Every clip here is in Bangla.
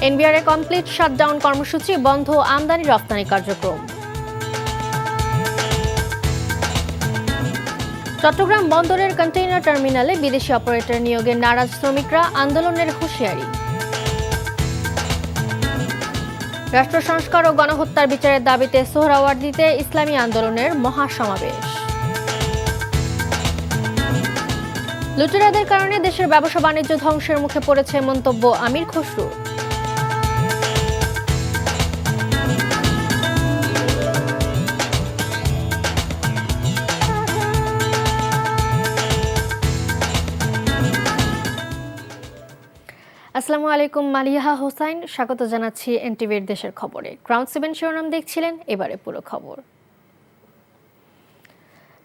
এনবিআর কমপ্লিট শাটডাউন কর্মসূচি বন্ধ, আমদানি রপ্তানি কার্যক্রম। চট্টগ্রাম বন্দরের কন্টেইনার টার্মিনালে বিদেশি অপারেটর নিয়োগে নারাজ শ্রমিকরা, আন্দোলনের হুঁশিয়ারি। রাষ্ট্র সংস্কার ও গণহত্যার বিচারের দাবিতে সোহরাওয়ার্দীতে ইসলামী আন্দোলনের মহাসমাবেশ। লুটেরাদের কারণে দেশের ব্যবসা বাণিজ্য ধ্বংসের মুখে পড়েছে, মন্তব্য আমির খসরুর। আসসালামু আলাইকুম, মালিহা হোসাইন স্বাগত জানাচ্ছি এনটিভির দেশের খবরে। গ্রাউন্ড 7 শিরোনাম দেখছিলেন, এবারে পুরো খবর।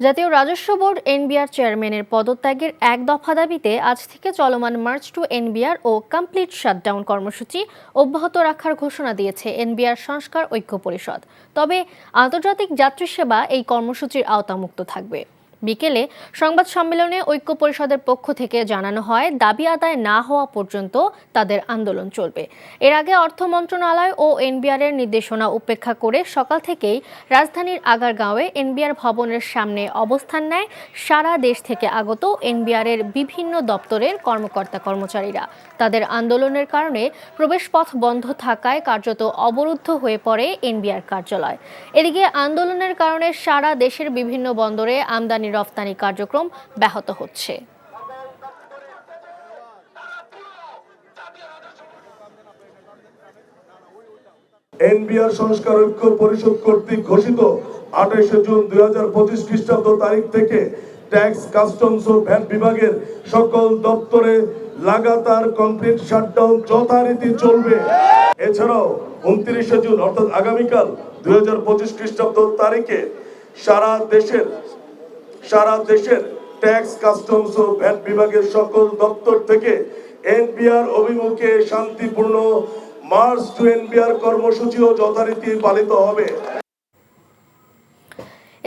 জাতীয় রাজস্ব বোর্ড এনবিআর চেয়ারম্যানের পদত্যাগের এক দফা দাবিতে আজ থেকে চলমান মার্চ টু এনবিআর ও কমপ্লিট শাটডাউন কর্মসূচি অব্যাহত রাখার ঘোষণা দিয়েছে এনবিআর সংস্কার ঐক্য পরিষদ। তবে আন্তর্জাতিক যাত্রী সেবা এই কর্মসূচির আওতামুক্ত থাকবে। বিকেলে সংবাদ সম্মেলনে ঐক্য পরিষদের পক্ষ থেকে জানানো হয়, দাবি আদায় না হওয়া পর্যন্ত তাদের আন্দোলন চলবে। এর আগে অর্থ মন্ত্রণালয় ও এনবিআর এর নির্দেশনা উপেক্ষা করে সকাল থেকেই রাজধানীর আগারগাঁওয়ে এনবিআর ভবনের সামনে অবস্থান নেয় সারা দেশ থেকে আগত এনবিআর এর বিভিন্ন দপ্তরের কর্মকর্তা কর্মচারীরা। তাদের আন্দোলনের কারণে প্রবেশপথ বন্ধ থাকায় কার্যত অবরুদ্ধ হয়ে পড়ে এনবিআর কার্যালয়। এদিকে আন্দোলনের কারণে সারা দেশের বিভিন্ন বন্দরে আমদানি রপ্তানি কার্যক্রম ব্যাহত হচ্ছে। এনবিআর সংস্কার ঐক্য পরিষদ কর্তৃক ঘোষিত 28 জুন 2025 খ্রিস্টাব্দ তারিখ থেকে ট্যাক্স, কাস্টমস ও ভ্যাট বিভাগের সকল দপ্তরে লাগাতার কমপ্লিট শাটডাউন যথারীতি চলবে। এছাড়াও 29 জুন অর্থাৎ আগামীকাল 2025 খ্রিস্টাব্দ তারিখে সারা দেশের ট্যাক্স, কাস্টমস ও ভ্যাট বিভাগের সকল দপ্তর থেকে এনবিআর অভিমুখে শান্তিপূর্ণ মার্চ টু এনবিআর কর্মসূচিও যথারীতি পালিত হবে।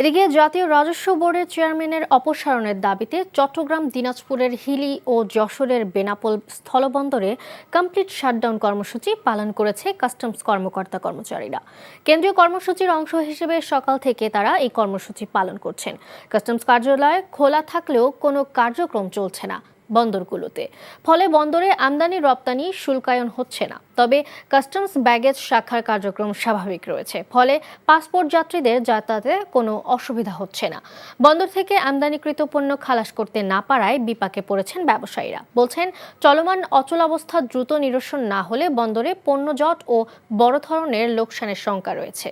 এদিকে জাতীয় রাজস্ব বোর্ডের চেয়ারম্যানের অপসারণের দাবিতে চট্টগ্রাম, দিনাজপুরের হিলি ও যশোরের বেনাপোল স্থলবন্দরে কমপ্লিট শাটডাউন কর্মসূচি পালন করেছে কাস্টমস কর্মকর্তা কর্মচারীরা। কেন্দ্রীয় কর্মসূচির অংশ হিসেবে সকাল থেকে তারা এই কর্মসূচি পালন করছেন। কাস্টমস কার্যালয় খোলা থাকলেও কোনো কার্যক্রম চলছে না বন্দরগুলোতে। ফলে বন্দরে আমদানি রপ্তানি শুল্কায়ন হচ্ছে না। তবে কাস্টমস ব্যাগেজ শাখার কার্যক্রম স্বাভাবিক রয়েছে। ফলে পাসপোর্ট যাত্রীদের যাতায়াতে কোনো অসুবিধা হচ্ছে না। বন্দর থেকে আমদানিকৃত পণ্য খালাস করতে না পারায় বিপাকে পড়েছেন ব্যবসায়ীরা। বলছেন, চলমান অচলাবস্থা দ্রুত নিরসন না হলে বন্দরে পণ্য জট ও বড় ধরনের লোকসানের শঙ্কা রয়েছে।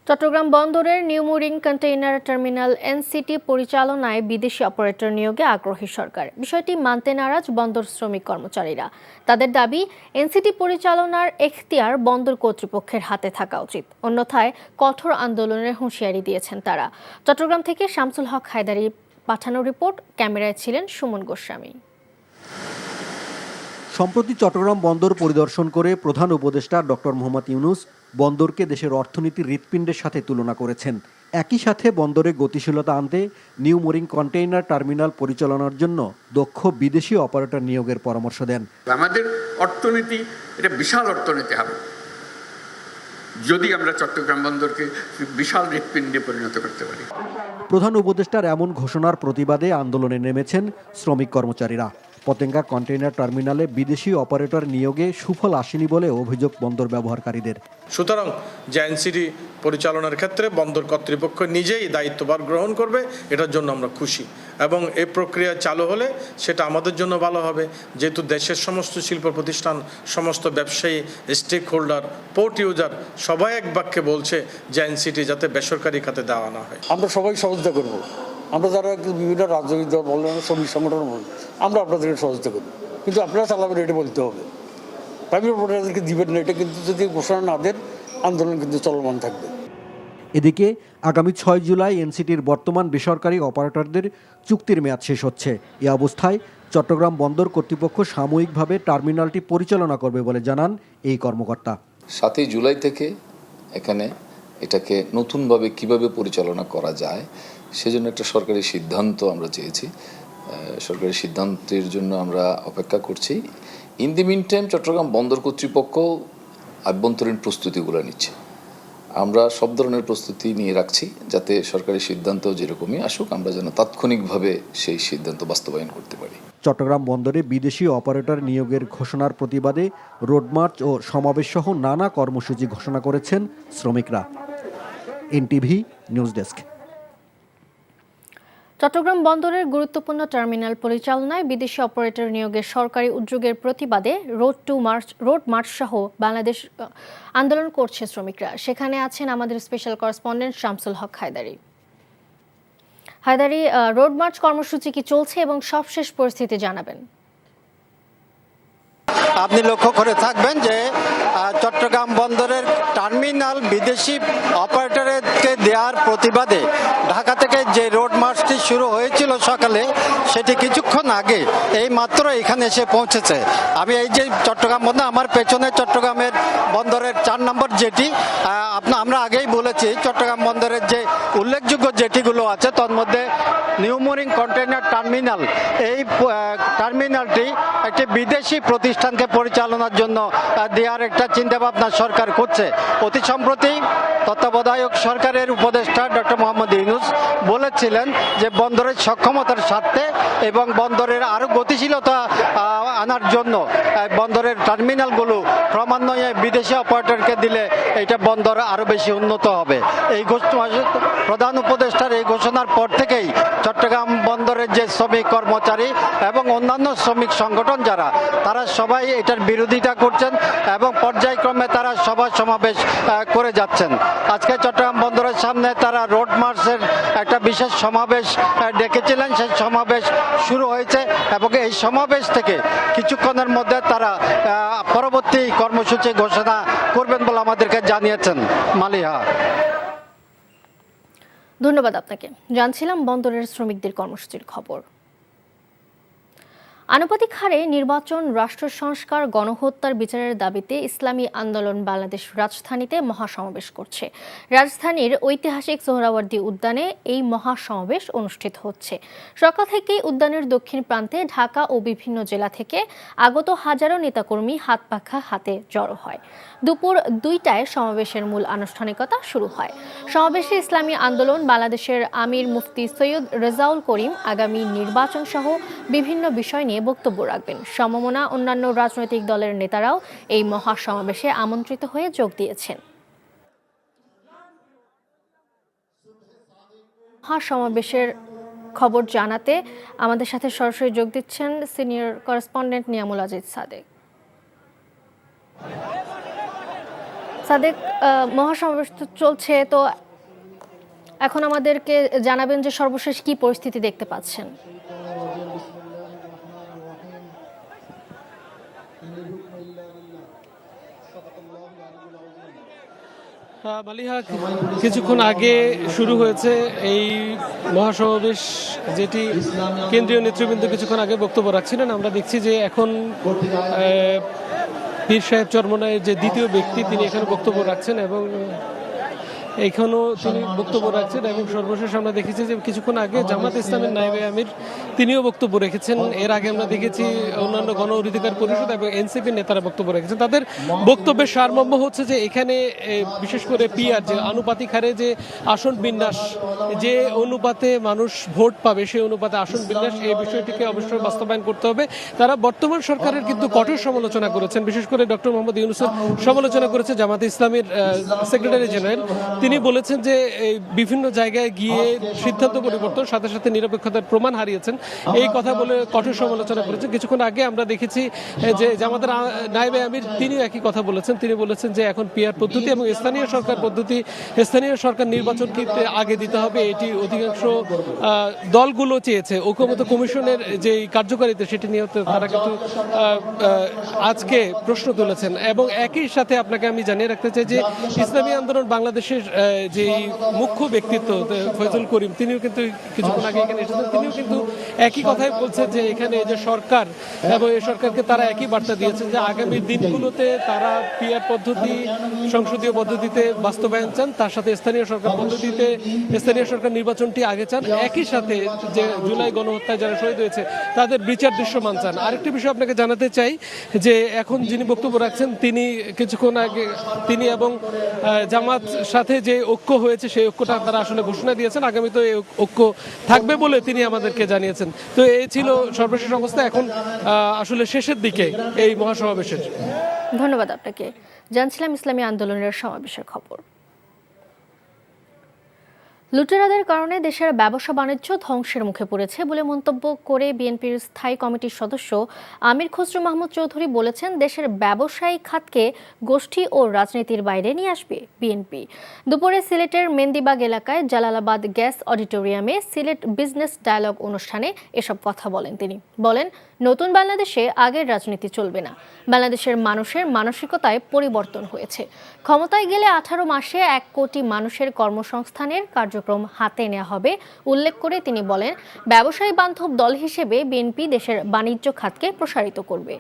চট্টগ্রাম বন্দরের new mooring container terminal NCT পরিচালনায় বিদেশি অপারেটর নিয়োগে আগ্রহী সরকার। বিষয়টি মানতে নারাজ বন্দর শ্রমিক কর্মচারীরা। তাদের দাবি, এনসিটি পরিচালনার এখতিয়ার বন্দর কর্তৃপক্ষের হাতে থাকা উচিত, অন্যথায় কঠোর আন্দোলনের হুঁশিয়ারি দিয়েছেন তারা। চট্টগ্রাম থেকে শামসুল হক হায়দারি পাঠানো রিপোর্ট, ক্যামেরায় ছিলেন সুমন গোস্বামী। সম্প্রতি চট্টগ্রাম বন্দর পরিদর্শন করে প্রধান উপদেষ্টা ডক্টর মোহাম্মদ ইউনূস বন্দরকে দেশের অর্থনীতির হৃৎপিণ্ডের সাথে তুলনা করেছেন। একই সাথে বন্দরে গতিশীলতা আনতে নিউ মোরিং কন্টেইনার টার্মিনাল পরিচালনার জন্য দক্ষ বিদেশি অপারেটর নিয়োগের পরামর্শ দেন। আমাদের অর্থনীতি এটা বিশাল অর্থনীতি হবে যদি আমরা চট্টগ্রাম বন্দরকে বিশাল হৃৎপিণ্ডে পরিণত করতে পারি। প্রধান উপদেষ্টার এমন ঘোষণার প্রতিবাদে আন্দোলনে নেমেছেন শ্রমিক কর্মচারীরা। পতেঙ্গা কন্টেইনার টার্মিনালে বিদেশি অপারেটর নিয়োগে সুফল আসেনি বলে অভিযোগ বন্দর ব্যবহারকারীদের। সুতরাং যে এনসিটি পরিচালনার ক্ষেত্রে বন্দর কর্তৃপক্ষ নিজেই দায়িত্বভার গ্রহণ করবে, এটার জন্য আমরা খুশি। এবং এই প্রক্রিয়া চালু হলে সেটা আমাদের জন্য ভালো হবে, যেহেতু দেশের সমস্ত শিল্প প্রতিষ্ঠান, সমস্ত ব্যবসায়ী, স্টেক হোল্ডার, পোর্ট ইউজার সবাই এক বাক্যে বলছে যে এনসিটি যাতে বেসরকারি খাতে দেওয়া না হয়। আমরা সবাই সহযোগিতা করব। আমরা যারা বিভিন্ন রাজনৈতিক দল বলেন, শ্রমিক সংগঠন বলেন, আমরা আপনাদেরকে সহযোগিতা করব, কিন্তু আপনারা চালাবেন এটা বলতে হবে। প্রাইভেট অপারেটরদেরকে দিবেন না, এটা কিন্তু যদি ঘোষণা না দেন আন্দোলন কিন্তু চলমান থাকবে। এদিকে আগামী 6 জুলাই এনসিটির বর্তমান বেসরকারি অপারেটরদের চুক্তির মেয়াদ শেষ হচ্ছে। এ অবস্থায় চট্টগ্রাম বন্দর কর্তৃপক্ষ সাময়িকভাবে টার্মিনালটি পরিচালনা করবে বলে জানান এই কর্মকর্তা। 7 জুলাই থেকে এটাকে নতুনভাবে কিভাবে পরিচালনা করা যায় সেজন্য একটা সরকারি সিদ্ধান্ত আমরা চেয়েছি। সরকারি সিদ্ধান্তের জন্য আমরা অপেক্ষা করছি। In the mean time Chittagong বন্দর কর্তৃপক্ষ আভ্যন্তরীণ প্রস্তুতিগুলো নিচ্ছে। আমরা সব ধরনের প্রস্তুতি নিয়ে রাখছি যাতে সরকারি সিদ্ধান্ত যেরকমই আসুক আমরা যেন তাৎক্ষণিকভাবে সেই সিদ্ধান্ত বাস্তবায়ন করতে পারি। চট্টগ্রাম বন্দরে বিদেশি অপারেটর নিয়োগের ঘোষণার প্রতিবাদে রোডমার্চ ও সমাবেশ সহ নানা কর্মসূচি ঘোষণা করেছেন শ্রমিকরা। NTV news desk. চট্টগ্রাম বন্দরের গুরুত্বপূর্ণ টার্মিনাল পরিচালনায় বিদেশি অপারেটর নিয়োগের সরকারি উদ্যোগের প্রতিবাদে রোড মার্চ সহ বাংলাদেশ আন্দোলন করছে শ্রমিকরা। সেখানে আছেন আমাদের স্পেশাল করেসপন্ডেন্ট শামসুল হক হায়দারি। রোড মার্চ কর্মসূচি কি চলছে এবং সবশেষ পরিস্থিতি জানাবেন। আপনি লক্ষ্য করে থাকবেন যে চট্টগ্রাম বন্দরের টার্মিনাল বিদেশি অপারেটরকে দেওয়ার প্রতিবাদে ঢাকা থেকে যে রোড মার্চটি শুরু হয়েছিল সকালে, সেটি কিছুক্ষণ আগে এই মাত্র এখানে এসে পৌঁছেছে। আমি এই যে চট্টগ্রাম বন্দর, আমার পেছনে চট্টগ্রামের বন্দরের 4 নম্বর জেটি। আমরা আগেই বলেছি চট্টগ্রাম বন্দরের যে উল্লেখযোগ্য জেটিগুলো আছে তার মধ্যে নিউ মোরিং কন্টেইনার টার্মিনাল। এই টার্মিনালটি একটি বিদেশি প্রতিষ্ঠানকে পরিচালনার জন্য দেওয়ার একটা চিন্তাভাবনা সরকার করছে। অতি সম্প্রতি তত্ত্বাবধায়ক সরকারের উপদেষ্টা ডক্টর মোহাম্মদ ইউনূস বলেছিলেন যে বন্দরের সক্ষমতার স্বার্থে এবং বন্দরের আরও গতিশীলতা আনার জন্য বন্দরের টার্মিনালগুলো ক্রমান্বয়ে বিদেশি অপারেটরকে দিলে এটা বন্দর আরও বেশি উন্নত হবে। এই প্রধান উপদেষ্টার এই ঘোষণার পর থেকেই চট্টগ্রাম বন্দরের যে শ্রমিক কর্মচারী এবং অন্যান্য শ্রমিক সংগঠন যারা, তারা সবাই এটার বিরোধিতা করছেন এবং পর্যায়ক্রমে তারা সভা সমাবেশ করে যাচ্ছেন। আজকে চট্টগ্রাম বন্দরের সামনে তারা রোড মার্চের একটা বিশেষ সমাবেশ ডেকেছিলেন। সেই সমাবেশ শুরু হয়েছে এবং এই সমাবেশ থেকে কিছুক্ষণের মধ্যে তারা পরবর্তী কর্মসূচি ঘোষণা করবেন বলে আমাদেরকে জানিয়েছেন। মালিহা, ধন্যবাদ আপনাকে। জানছিলাম বন্দরের শ্রমিকদের কর্মসূচির খবর। আনুপাতিক হারে নির্বাচন, রাষ্ট্র সংস্কার, গণহত্যার বিচারের দাবিতে ইসলামী আন্দোলন বাংলাদেশ রাজধানীতে মহাসমাবেশ করছে। রাজধানীর ঐতিহাসিক সোহরাওয়ার্দী উদ্যানে এই মহাসমাবেশ অনুষ্ঠিত হচ্ছে। সকাল থেকেই উদ্যানের দক্ষিণ প্রান্তে ঢাকা ও বিভিন্ন জেলা থেকে আগত হাজারো নেতাকর্মী হাত পাখা হাতে জড়ো হয়। দুপুর 2টায় সমাবেশের মূল আনুষ্ঠানিকতা শুরু হয়। সমাবেশে ইসলামী আন্দোলন বাংলাদেশের আমির মুফতি সৈয়দ রেজাউল করিম আগামী নির্বাচন সহ বিভিন্ন বিষয় নিয়ে বক্তব্য রাখবেন। সমমনা অন্যান্য রাজনৈতিক দলের নেতারাও এই মহাসমাবেশে আমন্ত্রিত হয়ে যোগ দিয়েছেন। মহাসমাবেশের খবর জানাতে আমাদের সাথে সরাসরি যোগ দিচ্ছেন সিনিয়র করেসপন্ডেন্ট নিয়ামুল আজিজ সাদেক। সাদেক, মহাসমাবেশ চলছে, তো এখন আমাদেরকে জানাবেন যে সর্বশেষ কি পরিস্থিতি দেখতে পাচ্ছেন। মালিহা, কিছুক্ষণ আগে শুরু হয়েছে এই মহাসমাবেশ, যেটি কেন্দ্রীয় নেতৃবৃন্দ কিছুক্ষণ আগে বক্তব্য রাখছিলেন। আমরা দেখছি যে এখন পীর সাহেব চরমনায়ের যে দ্বিতীয় ব্যক্তি, তিনি এখানে বক্তব্য রাখছেন এবং এইখানেও তিনি বক্তব্য রাখছেন। এবং সর্বশেষ আমরা দেখেছি যে কিছুক্ষণ আগে জামাত ইসলামের নায়েবে আমির তিনিও বক্তব্য রেখেছেন। এর আগে আমরা দেখেছি অন্যান্য গণ অধিকার পরিষদ এবং এনসিপির নেতারা বক্তব্য রেখেছেন। তাদের বক্তব্যের সারমর্ম হচ্ছে যে এখানে বিশেষ করে পিআর যে আনুপাতিক হারে যে আসন বিন্যাস, যে অনুপাতে মানুষ ভোট পাবে সেই অনুপাতে আসন বিন্যাস, এই বিষয়টিকে অবশ্যই বাস্তবায়ন করতে হবে। তারা বর্তমান সরকারের কিন্তু কঠোর সমালোচনা করেছেন, বিশেষ করে ডক্টর মোহাম্মদ ইউনূসের সমালোচনা করেছে জামাত ইসলামের সেক্রেটারি জেনারেল। তিনি বলেছেন যে বিভিন্ন জায়গায় গিয়ে সিদ্ধান্ত পরিবর্তন, সাথে সাথে নিরপেক্ষতার প্রমাণ হারিয়েছেন, এই কথা বলে কঠোর সমালোচনা করেছেন। কিছুক্ষণ আগে আমরা দেখেছি যে জামাতের নায়েবে আমির তিনিও একই কথা বলেছেন। তিনি বলেছেন যে এখন পিআর পদ্ধতি এবং স্থানীয় সরকার পদ্ধতি, স্থানীয় সরকার নির্বাচনকে আগে দিতে হবে, এটি অধিকাংশ দলগুলো চেয়েছে। ঐক্যমত্য কমিশনের যে কার্যকারিতা সেটি নিয়ে তারা কিন্তু আজকে প্রশ্ন তুলেছেন। এবং একই সাথে আপনাকে আমি জানিয়ে রাখতে চাই যে ইসলামী আন্দোলন বাংলাদেশের যে মুখ্য ব্যক্তিত্ব ফয়জুল করিম, তিনিও কিন্তু কিছুক্ষণ আগে এখানে এসেছেন। তিনিও কিন্তু একই কথাই বলছেন যে এখানে যে সরকার এবং এই সরকারকে তারা একই বার্তা দিয়েছেন যে আগামী দিনগুলোতে তারা পিআর পদ্ধতি সংসদীয় পদ্ধতিতে বাস্তবায়ন চান, তার সাথে স্থানীয় সরকার পদ্ধতিতে স্থানীয় সরকার নির্বাচনটি আগে চান, একই সাথে যে জুলাই গণহত্যায় যারা শহীদ হয়েছে তাদের বিচার দৃশ্যমান চান। আরেকটি বিষয় আপনাকে জানাতে চাই যে এখন যিনি বক্তব্য রাখছেন তিনি কিছুক্ষণ আগে তিনি এবং জামাত সাথে যে ঐক্য হয়েছে সেই ঐক্যটা তারা আসলে ঘোষণা দিয়েছেন, আগামী তো এই ঐক্য থাকবে বলে তিনি আমাদেরকে জানিয়েছেন। তো এই ছিল সর্বশেষ অবস্থা। এখন আসলে শেষের দিকে এই মহাসমাবেশের। ধন্যবাদ আপনাকে। জানছিলাম ইসলামী আন্দোলনের সমাবেশের খবর। লুটেরাদের কারণে দেশের ব্যবসা বাণিজ্য ধ্বংসের মুখে পড়েছে বলে মন্তব্য করে বিএনপির স্থায়ী কমিটির সদস্য আমির খসরু মাহমুদ চৌধুরী বলেছেন, দেশের ব্যবসায়িক খাতকে গোষ্ঠী ও রাজনীতির বাইরে নিয়ে আসবে বিএনপি। দুপুরে সিলেটের মেন্দিবাগ এলাকায় জালালাবাদ গ্যাস অডিটোরিয়ামে সিলেট বিজনেস ডায়ালগ অনুষ্ঠানে এসব কথা বলেন তিনি। বলেন, নতুন বাংলাদেশে আগের রাজনীতি চলবে না। বাংলাদেশের মানুষের মানসিকতায় পরিবর্তন হয়েছে। ক্ষমতায় গেলে 18 মাসে 1 কোটি মানুষের কর্মসংস্থানের কার্যক্রম হাতে নেওয়া হবে উল্লেখ করে তিনি বলেন, ব্যবসায়ী বান্ধব দল হিসেবে বিএনপি দেশের বাণিজ্য খাতকে প্রসারিত করবে।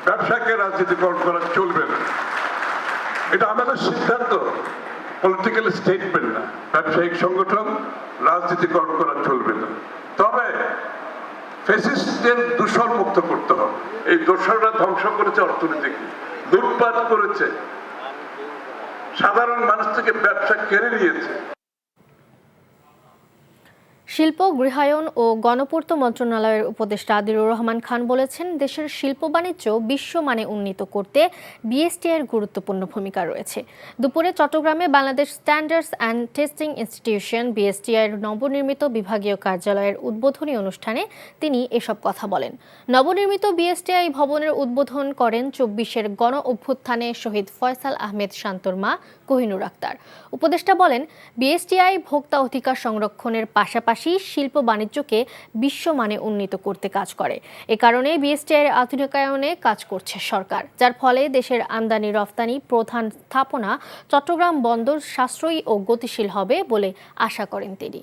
ব্যবসাকে রাজনীতিকরণ করা চলবে না, এটা আমাদের সিদ্ধান্ত, পলিটিক্যাল স্টেটমেন্ট না। ব্যবসায়িক সংগঠন রাজনীতিকরণ করা চলবে না। তবে ফ্যাসিস্টদের দূষণ মুক্ত করতে হবে। এই দূষণরা ধ্বংস করেছে অর্থনীতিকে, লুটপাট করেছে, সাধারণ মানুষ থেকে ব্যবসা কেড়ে নিয়েছে। শিল্প, গৃহায়ন ও গণপূর্ত মন্ত্রণালয়ের উপদেষ্টা আদিলুর রহমান খান বলেছেন, দেশের শিল্প বাণিজ্য বিশ্বমানে উন্নীত করতে বিএসটিআই এর গুরুত্বপূর্ণ ভূমিকা রয়েছে। দুপুরে চট্টগ্রামে Bangladesh standards and testing institution BSTI এর নবনির্মিত বিভাগীয় কার্যালয়ের উদ্বোধনী অনুষ্ঠানে তিনি এসব কথা বলেন। নবনির্মিত বিএসটিআই ভবনের উদ্বোধন করেন 24-এর গণ অভ্যুত্থানে শহীদ ফয়সাল আহমেদ শান্তর মা কোহিনুর আক্তার। উপদেষ্টা বলেন, বিএসটিআই ভোক্তা অধিকার সংরক্ষণের পাশাপাশি শিল্প বাণিজ্যকে বিশ্বমানে উন্নীত করতে কাজ করে। এ কারণে বিএসটিআই এর আধুনিকায়নে কাজ করছে সরকার, যার ফলে দেশের আমদানি রফতানি প্রধান স্থাপনা চট্টগ্রাম বন্দর সাশ্রয়ী ও গতিশীল হবে বলে আশা করেন তিনি।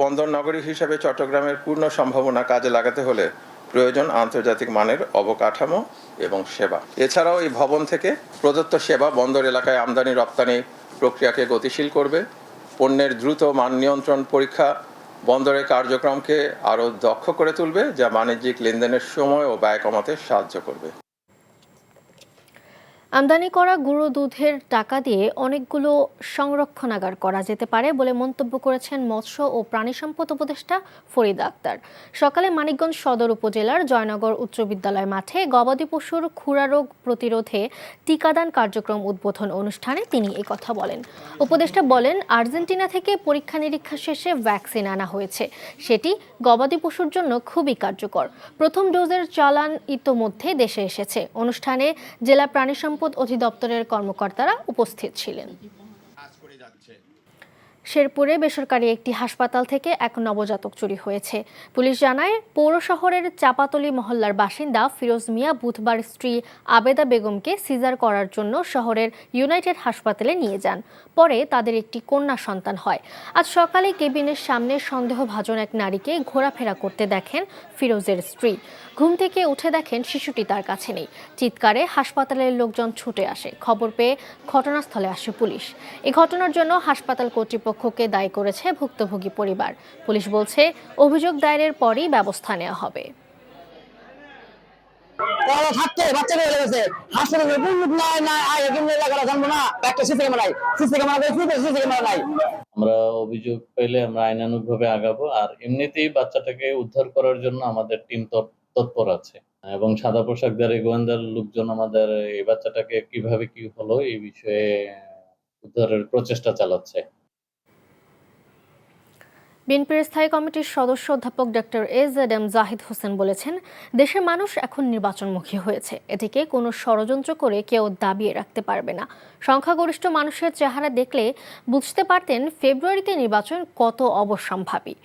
বন্দর নগরী হিসেবে চট্টগ্রামের পূর্ণ সম্ভাবনা কাজে লাগাতে হলে প্রয়োজন আন্তর্জাতিক মানের অবকাঠামো এবং সেবা। এছাড়াও এই ভবন থেকে প্রদত্ত সেবা বন্দর এলাকায় আমদানি রপ্তানি প্রক্রিয়াকে গতিশীল করবে, পণ্যের দ্রুত মান নিয়ন্ত্রণ পরীক্ষা বন্দরের কার্যক্রমকে আরও দক্ষ করে তুলবে, যা বাণিজ্যিক লেনদেনের সময় ও ব্যয় কমাতে সাহায্য করবে। আমদানি করা গুঁড়ো দুধের টাকা দিয়ে অনেকগুলো সংরক্ষণাগার করা যেতে পারে বলে মন্তব্য করেছেন মৎস্য ও প্রাণী সম্পদ উপদেষ্টা ফরিদা আক্তার। সকালে মানিকগঞ্জ সদর উপজেলার জয়নগর উচ্চ বিদ্যালয় মাঠে গবাদি পশুর খুরা রোগ প্রতিরোধে টিকাদান কার্যক্রম উদ্বোধন অনুষ্ঠানে তিনি এই কথা বলেন। উপদেষ্টা বলেন, আর্জেন্টিনা থেকে পরীক্ষা নিরীক্ষা শেষে ভ্যাকসিন আনা হয়েছে, সেটি গবাদি পশুর জন্য খুবই কার্যকর। প্রথম ডোজের চালান ইতোমধ্যে দেশে এসেছে। অনুষ্ঠানে জেলা প্রাণী সম্পদ অধিদপ্তরের কর্মকর্তারা উপস্থিত ছিলেন। শেরপুরে বেসরকারি একটি হাসপাতাল থেকে এক নবজাতক চুরি হয়েছে। পুলিশ জানায়, পৌর শহরের চাপাতলি মহল্লার বাসিন্দা ফিরোজ মিয়া বুধবার স্ত্রী আবেদা বেগমকে সিজার করার জন্য শহরের ইউনাইটেড হাসপাতালে নিয়ে যান। পরে তাদের একটি কন্যা সন্তান হয়। আজ সকালে কেবিনের সামনে সন্দেহভাজন এক নারীকে ঘোরাফেরা করতে দেখেন ফিরোজের স্ত্রী। ঘুম থেকে উঠে দেখেন শিশুটি তার কাছে নেই। চিৎকারে হাসপাতালের লোকজন ছুটে আসে। খবর পেয়ে ঘটনাস্থলে আসে পুলিশ। এই ঘটনার জন্য হাসপাতাল কর্তৃপক্ষকে দায়ী করেছে ভুক্তভোগী পরিবার। পুলিশ বলছে, অভিযোগ দায়েরের পরই ব্যবস্থা নেওয়া হবে। আমরা অভিযোগ পেলে আমরা আইনানুগভাবে আগাবো। আর এমনিতেই বাচ্চাটাকে উদ্ধার করার জন্য আমাদের টিম তৎপর আছে এবং সাদা পোশাকধারী গোয়েন্দার লোকজন আমাদের এই বাচ্চাটাকে কিভাবে কি হলো এই বিষয়ে উদ্ধারের প্রচেষ্টা চালাচ্ছে। বিএনপির স্থায়ী কমিটির সদস্য অধ্যাপক ডক্টর এম জাহিদ হোসেন বলেছেন, দেশের মানুষ এখন নির্বাচনমুখী হয়েছে, এটিকে কোনো ষড়যন্ত্র করে কেউ দাবিয়ে রাখতে পারবে না। সংখ্যাগরিষ্ঠ মানুষের চেহারা দেখলে বুঝতে পারতেন ফেব্রুয়ারিতে নির্বাচন কত অবশ্যম্ভাবী।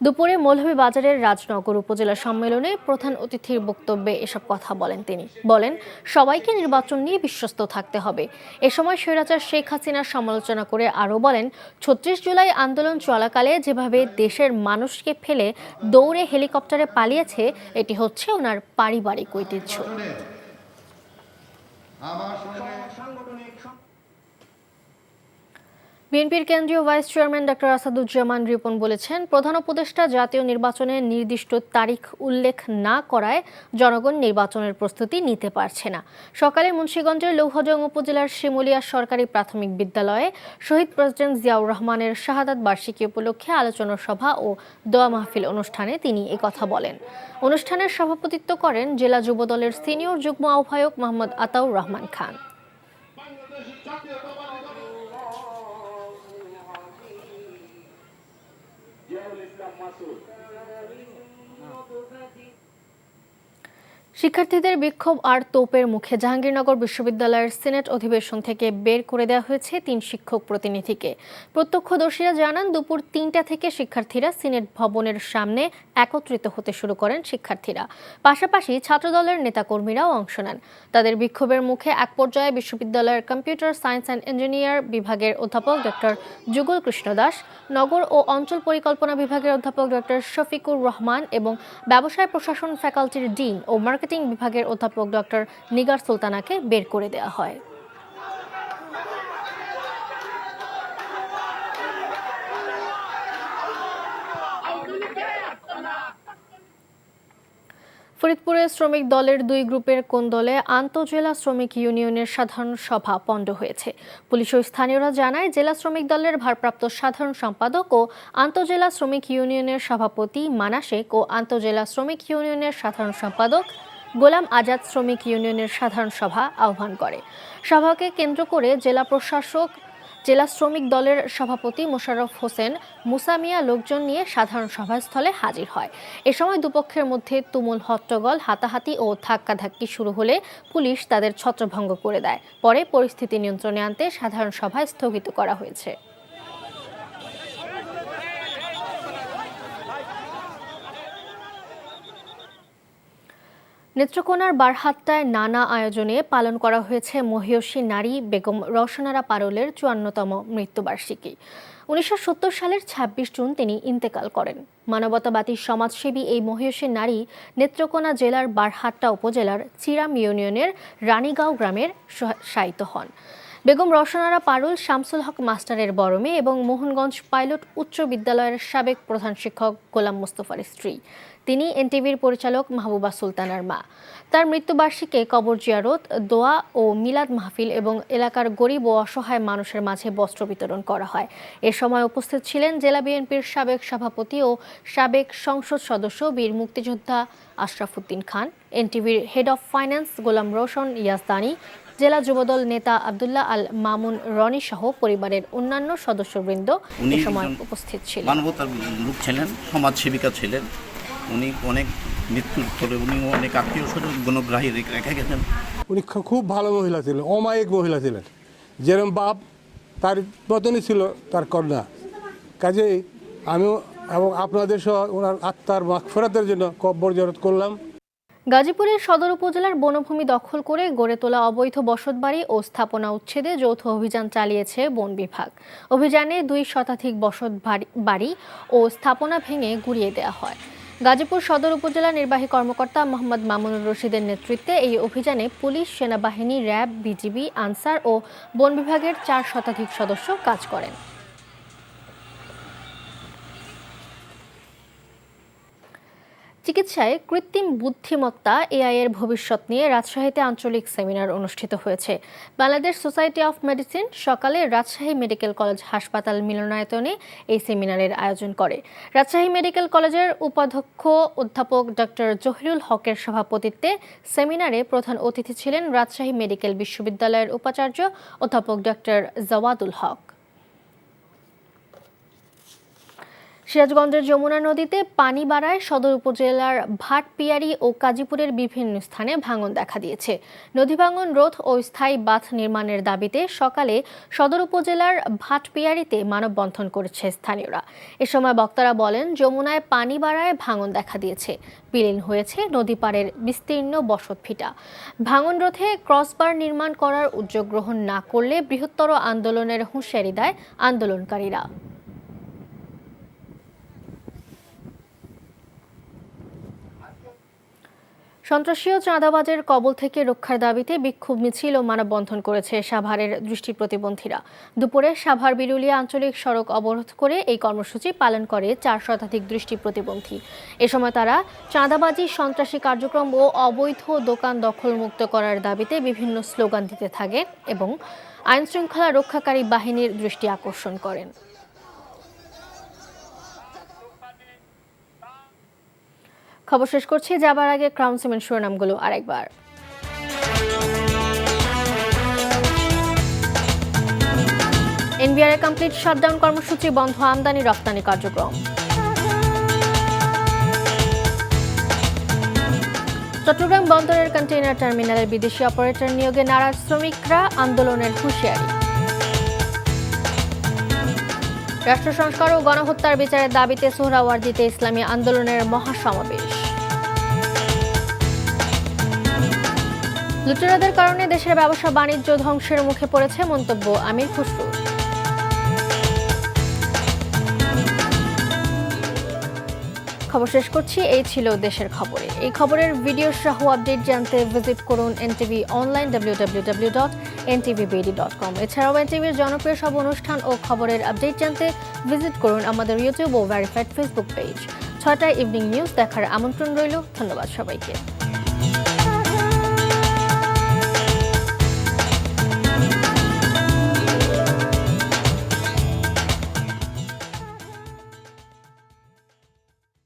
দুপুরে মৌলভীবাজারের রাজনগর উপজেলা সম্মেলনে প্রধান অতিথির বক্তব্যে এসব কথা বলেন তিনি। বলেন, সবাইকে নির্বাচন নিয়ে বিশ্বস্ত থাকতে হবে। এ সময় স্বৈরাচার শেখ হাসিনার সমালোচনা করে আরও বলেন, ৩৬ জুলাই আন্দোলন চলাকালে যেভাবে দেশের মানুষকে ফেলে দৌড়ে হেলিকপ্টারে পালিয়েছে, এটি হচ্ছে ওনার পারিবারিক ঐতিহ্য। বিএনপির কেন্দ্রীয় vice chairman doctor Asaduzzaman Ripon বলেছেন, প্রধান উপদেষ্টা জাতীয় নির্বাচনের নির্দিষ্ট তারিখ উল্লেখ না করায় জনগণ নির্বাচনের প্রস্তুতি নিতে পারছে না। সকালে মুন্সিগঞ্জের লৌহজং উপজেলার শিমুলিয়া সরকারি প্রাথমিক বিদ্যালয়ে শহীদ প্রেসিডেন্ট জিয়াউর রহমানের শাহাদাত বার্ষিকী উপলক্ষে আলোচনা সভা ও দোয়া মাহফিল অনুষ্ঠানে তিনি একথা বলেন। অনুষ্ঠানের সভাপতিত্ব করেন জেলা যুবদলের সিনিয়র যুগ্ম আহ্বায়ক মোহাম্মদ আতাউর রহমান খান। শিক্ষার্থীদের বিক্ষোভ আর তোপের মুখে জাহাঙ্গীরনগর বিশ্ববিদ্যালয়ের সিনেট অধিবেশন থেকে বের করে দেওয়া হয়েছে ৩ শিক্ষক প্রতিনিধিকে। প্রত্যক্ষদর্শীরা জানান, দুপুর ৩টা থেকে শিক্ষার্থীরা সিনেট ভবনের সামনে একত্রিত হতে শুরু করেন শিক্ষার্থীরা। পাশাপাশি ছাত্রদলের নেতাকর্মীরাও অংশ নেন। তাদের বিক্ষোভের মুখে এক পর্যায়ে বিশ্ববিদ্যালয়ের কম্পিউটার সায়েন্স অ্যান্ড ইঞ্জিনিয়ার বিভাগের অধ্যাপক ডক্টর যুগল কৃষ্ণ দাস, নগর ও অঞ্চল পরিকল্পনা বিভাগের অধ্যাপক ডক্টর শফিকুর রহমান এবং ব্যবসায় প্রশাসন ফ্যাকাল্টির ডিন ও মার্কেটিং বিভাগের অধ্যাপক ডক্টর নিগার সুলতানাকে বের করে দেওয়া হয়। ফরিদপুরে শ্রমিক দলের 2 গ্রুপের কোন্দলে আন্তঃজেলা শ্রমিক ইউনিয়নের সাধারণ সভা পণ্ড হয়েছে। পুলিশ ও স্থানীয়রা জানায়, জেলা শ্রমিক দলের ভারপ্রাপ্ত সাধারণ সম্পাদক ও আন্তঃজেলা শ্রমিক ইউনিয়নের সভাপতি মানা শেখ ও আন্তঃজেলা শ্রমিক ইউনিয়নের সাধারণ সম্পাদক গোলাম আজাদ শ্রমিক ইউনিয়নের সাধারণ সভা আহ্বান করে। সভাকে কেন্দ্র করে জেলা প্রশাসক, জেলা শ্রমিক দলের সভাপতি মোশাররফ হোসেন মুসামিয়া লোকজন নিয়ে সাধারণ সভাস্থলে হাজির হয়। এ সময় দুপক্ষের মধ্যে তুমুল হট্টগোল, হাতাহাতি ও ধাক্কাধাক্কি শুরু হলে পুলিশ তাদের ছত্রভঙ্গ করে দেয়। পরে পরিস্থিতি নিয়ন্ত্রণে আনতে সাধারণ সভা স্থগিত করা হয়েছে। নেত্রকোনার বারহাট্টায় নানা আয়োজনে পালন করা হয়েছে মহিয়সী নারী বেগম রওশনারা পারুলের 54তম মৃত্যুবার্ষিকী। 1970 সালের 26 জুন তিনি ইন্তেকাল করেন। মানবতাবাদী সমাজসেবী এই মহিয়সী নারী নেত্রকোনা জেলার বারহাট্টা উপজেলার চিরাম ইউনিয়নের রানীগাঁও গ্রামের শায়িত হন। বেগম রওশনারা পারুল শামসুল হক মাস্টারের বড় মেয়ে এবং মোহনগঞ্জ পাইলট উচ্চ বিদ্যালয়ের সাবেক প্রধান শিক্ষক গোলাম মোস্তফার স্ত্রী। তিনি এনটিভির পরিচালক মাহবুবা সুলতানার মা। তার মৃত্যুবার্ষিকীতে কবর জিয়ারত, দোয়া ও মিলাদ মাহফিল এবং এলাকার গরিব ও অসহায় মানুষের মাঝে বস্ত্র বিতরণ করা হয়। এ সময় উপস্থিত ছিলেন জেলা বিএনপির সাবেক সভাপতি ও সাবেক সংসদ সদস্য বীর মুক্তিযোদ্ধা আশরাফুদ্দিন খান, এনটিভির হেড অব ফাইন্যান্স গোলাম রোশন ইয়াজদানি, জেলা যুবদল নেতা আব্দুল্লাহ আল মামুন রনি সহ পরিবারের অন্যান্য সদস্যবৃন্দ এ সময় উপস্থিত ছিলেন। মানবতার লোক ছিলেন, সমাজসেবিকা ছিলেন। উনি অনেক মৃত্যুর ফলে উনি অনেক আত্মীয় স্বজন গুণগ্রাহী রেখে গেছেন। উনি খুব ভালো মহিলা ছিলেন, অমায়িক মহিলা ছিলেন। যেরকম বাপ তার মতনই ছিল তার কন্যা। কাজেই আমিও এবং আপনাদের সহ ওনার আত্মার মাগফিরাতের জন্য কবর জিয়ারত করলাম। গাজীপুরের সদর উপজেলার বনভূমি দখল করে গড়ে তোলা অবৈধ বসতবাড়ি ও স্থাপনা উচ্ছেদে যৌথ অভিযান চালিয়েছে বন বিভাগ। অভিযানে 2 শতাধিক বসত বাড়ি ও স্থাপনা ভেঙে গুঁড়িয়ে দেওয়া হয়। গাজীপুর সদর উপজেলা নির্বাহী কর্মকর্তা মোহাম্মদ মামুনুর রশিদের নেতৃত্বে এই অভিযানে পুলিশ, সেনাবাহিনী, র্যাব, বিজিবি, আনসার ও বন বিভাগের 4 শতাধিক সদস্য কাজ করেন। চিকিৎসায় কৃত্রিম বুদ্ধিমত্তা এআই এর ভবিষ্যৎ নিয়ে রাজশাহীতে আঞ্চলিক সেমিনার অনুষ্ঠিত হয়েছে। বাংলাদেশ সোসাইটি অফ মেডিসিন সকালে রাজশাহী মেডিকেল কলেজ হাসপাতাল মিলনায়তনে এই সেমিনারের আয়োজন করে। রাজশাহী মেডিকেল কলেজের উপাধ্যক্ষ অধ্যাপক ডক্টর জহিরুল হকের সভাপতিত্বে সেমিনারে প্রধান অতিথি ছিলেন রাজশাহী মেডিকেল বিশ্ববিদ্যালয়ের উপাচার্য অধ্যাপক ডক্টর জাওয়াদুল হক। সিরাজগঞ্জের যমুনা নদীতে পানি বাড়ায় সদর উপজেলার ভাটপিয়ারি ও কাজীপুরের বিভিন্ন স্থানে ভাঙন দেখা দিয়েছে। নদী ভাঙন রোধ ও স্থায়ী বাঁধ নির্মাণের দাবিতে সকালে সদর উপজেলার ভাটপিয়ারিতে মানববন্ধন করেছে স্থানীয়রা। এ সময় বক্তারা বলেন, যমুনায় পানি বাড়ায় ভাঙন দেখা দিয়েছে, বিলীন হয়েছে নদী পাড়ের বিস্তীর্ণ বসতভিটা। ভাঙন রোধে ক্রসবার নির্মাণ করার উদ্যোগ গ্রহণ না করলে বৃহত্তর আন্দোলনের হুঁশিয়ারি দেয় আন্দোলনকারীরা। সন্ত্রাসী ও চাঁদাবাজের কবল থেকে রক্ষার দাবিতে বিক্ষোভ মিছিল ও মানববন্ধন করেছে সাভারের দৃষ্টি প্রতিবন্ধীরা। দুপুরে সাভার বিরুলিয়া আঞ্চলিক সড়ক অবরোধ করে এই কর্মসূচি পালন করে 4 শতাধিক দৃষ্টি প্রতিবন্ধী। এ সময় তারা চাঁদাবাজি, সন্ত্রাসী কার্যক্রম ও অবৈধ দোকান দখলমুক্ত করার দাবিতে বিভিন্ন স্লোগান দিতে থাকে এবং আইনশৃঙ্খলা রক্ষাকারী বাহিনীর দৃষ্টি আকর্ষণ করেন। খবর শেষ করছি, যাবার আগে ক্রাউন সিমেন্ট শিরোনামগুলো আরেকবার। এনবিআর কমপ্লিট শাটডাউন কর্মসূচি বন্ধ, আমদানি রপ্তানি কার্যক্রম। চট্টগ্রাম বন্দরের কন্টেইনার টার্মিনালের বিদেশি অপারেটর নিয়োগে নারাজ শ্রমিকরা, আন্দোলনের হুঁশিয়ারি। রাষ্ট্র সংস্কার ও গণহত্যার বিচারের দাবিতে সোহরাওয়ার্দীতে ইসলামী আন্দোলনের মহাসমাবেশ। লুটেরাদের কারণে দেশের ব্যবসা বাণিজ্য ধ্বংসের মুখে পড়েছে, মন্তব্য আমির খুসরুর। খবর শেষ করছি, এই ছিল দেশের খবরে। এই খবরের ভিডিও সহ আপডেট জানতে ভিজিট করুন এনটিভি অনলাইন www.ntvbd.com। এছাড়াও এনটিভির জনপ্রিয় সব অনুষ্ঠান ও খবরের আপডেট জানতে ভিজিট করুন আমাদের ইউটিউব ও ভেরিফাইড ফেসবুক পেজ। 6টায় ইভিনিং নিউজ দেখার আমন্ত্রণ রইল। ধন্যবাদ সবাইকে।